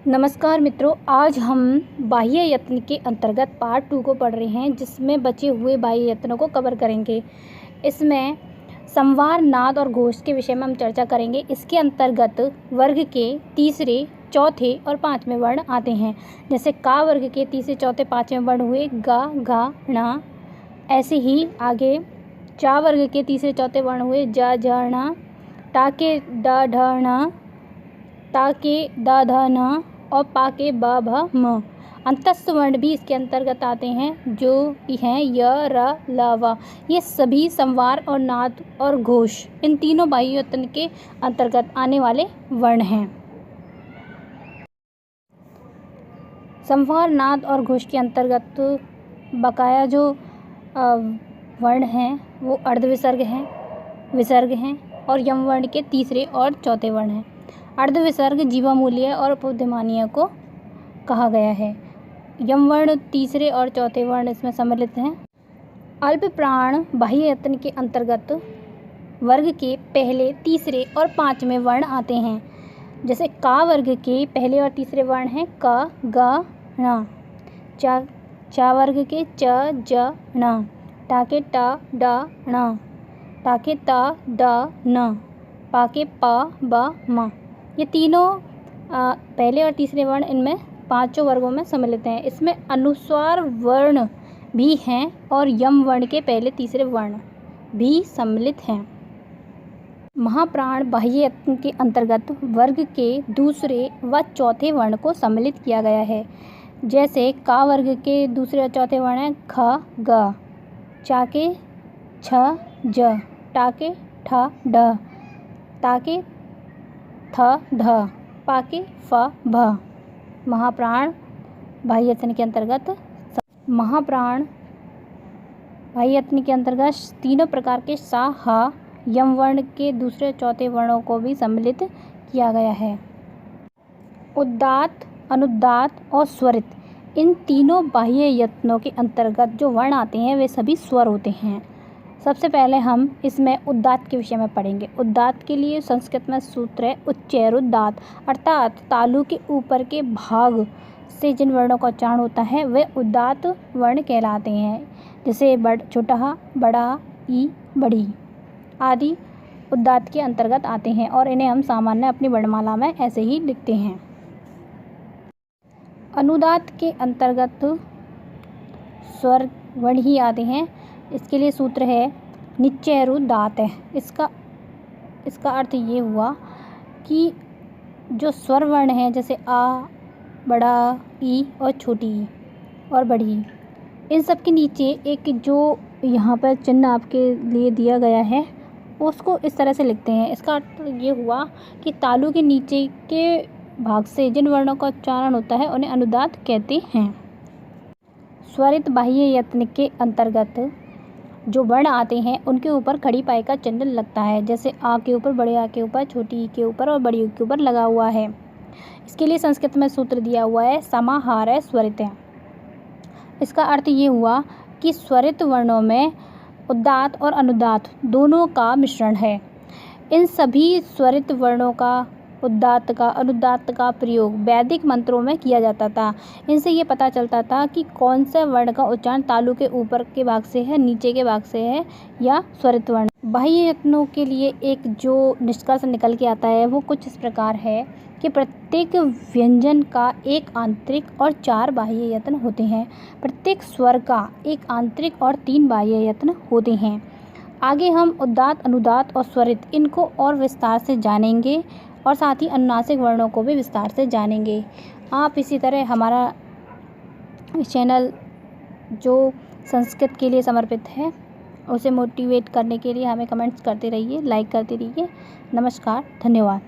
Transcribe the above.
नमस्कार मित्रों, आज हम बाह्य यत्न के अंतर्गत पार्ट 2 को पढ़ रहे हैं, जिसमें बचे हुए बाह्य यत्नों को कवर करेंगे। इसमें संवार, नाद और घोष के विषय में हम चर्चा करेंगे। इसके अंतर्गत वर्ग के तीसरे, चौथे और पाँचवें वर्ण आते हैं। जैसे का वर्ग के तीसरे, चौथे, पाँचवें वर्ण हुए गा, घा, णा। ऐसे ही आगे चा वर्ग के तीसरे, चौथे वर्ण हुए जा, झ, णा। टा के डा, ढ, ण। ता के दा, ध, न। और पा के ब, भ, म। अंतस्थ वर्ण भी इसके अंतर्गत आते हैं, जो हैं य, र, ल, व। ये सभी संवार और नाद और घोष, इन तीनों बाह्य यत्न के अंतर्गत आने वाले वर्ण हैं। संवार, नाद और घोष के अंतर्गत बकाया जो वर्ण हैं वो अर्धविसर्ग हैं, विसर्ग हैं और यम वर्ण के तीसरे और चौथे वर्ण हैं। अर्धविसर्ग जीवामूलीय और उपमध्यमानीय को कहा गया है। यम वर्ण तीसरे और चौथे वर्ण इसमें सम्मिलित हैं। अल्प प्राण बाह्य यत्न के अंतर्गत वर्ग के पहले, तीसरे और पाँचवें वर्ण आते हैं। जैसे का वर्ग के पहले और तीसरे वर्ण हैं क, ग, ण। चा वर्ग के च, ज, ण। टा के टा, डा, ण। ता के ता, दा, न। पा के पा, ब, म। ये तीनों पहले और तीसरे वर्ण इनमें पांचों वर्गों में सम्मिलित हैं। इसमें अनुस्वार वर्ण भी हैं और यम वर्ण के पहले, तीसरे वर्ण भी सम्मिलित हैं। महाप्राण बाह्य यत्न के अंतर्गत वर्ग के दूसरे व चौथे वर्ण को सम्मिलित किया गया है। जैसे का वर्ग के दूसरे और चौथे वर्ण हैं ख, ग। चा के छ, ज। टा के ठ, ढ। ता के थ, ध। पा के फ, भ। महाप्राण बाह्य यत्न के अंतर्गत तीनों प्रकार के सा, हा, यम वर्ण के दूसरे चौथे वर्णों को भी सम्मिलित किया गया है। उदात्त, अनुदात्त और स्वरित, इन तीनों बाह्य यत्नों के अंतर्गत जो वर्ण आते हैं वे सभी स्वर होते हैं। सबसे पहले हम इसमें उदात्त के विषय में पढ़ेंगे। उदात्त के लिए संस्कृत में सूत्र है उच्चैरुदात्त, अर्थात तालु के ऊपर के भाग से जिन वर्णों का उच्चारण होता है वे उदात्त वर्ण कहलाते हैं। जैसे छोटा ह, बड़ा ई, बड़ी आदि उदात्त के अंतर्गत आते हैं और इन्हें हम सामान्य अपनी वर्णमाला में ऐसे ही लिखते हैं। अनुदात्त के अंतर्गत स्वर वर्ण ही आते हैं। इसके लिए सूत्र है निच्चैरुदात्त है। इसका अर्थ ये हुआ कि जो स्वर वर्ण हैं जैसे आ, बड़ा ई और छोटी ई और बड़ी ई, इन सब के नीचे एक जो यहाँ पर चिन्ह आपके लिए दिया गया है उसको इस तरह से लिखते हैं। इसका अर्थ ये हुआ कि तालु के नीचे के भाग से जिन वर्णों का उच्चारण होता है उन्हें अनुदात्त कहते हैं। स्वरित बाह्य यत्न के अंतर्गत जो वर्ण आते हैं उनके ऊपर खड़ी पाई का चिन्ह लगता है। जैसे आ के ऊपर, बड़े आ के ऊपर, छोटी ई के ऊपर और बड़ी ई के ऊपर लगा हुआ है। इसके लिए संस्कृत में सूत्र दिया हुआ है समाहारः स्वरितः। इसका अर्थ ये हुआ कि स्वरित वर्णों में उदात्त और अनुदात्त दोनों का मिश्रण है। इन सभी स्वरित वर्णों का, उदात्त का, अनुदात्त का प्रयोग वैदिक मंत्रों में किया जाता था। इनसे ये पता चलता था कि कौन सा वर्ण का उच्चारण तालु के ऊपर के भाग से है, नीचे के भाग से है या स्वरित वर्ण। बाह्य यत्नों के लिए एक जो निष्कर्ष निकल के आता है वो कुछ इस प्रकार है कि प्रत्येक व्यंजन का एक आंतरिक और 4 बाह्य यत्न होते हैं। प्रत्येक स्वर का एक आंतरिक और 3 बाह्य यत्न होते हैं। आगे हम उदात्त, अनुदात्त और स्वरित इनको और विस्तार से जानेंगे और साथ ही अनुनासिक वर्णों को भी विस्तार से जानेंगे। आप इसी तरह हमारा चैनल जो संस्कृत के लिए समर्पित है उसे मोटिवेट करने के लिए हमें कमेंट्स करते रहिए, लाइक करते रहिए। नमस्कार, धन्यवाद।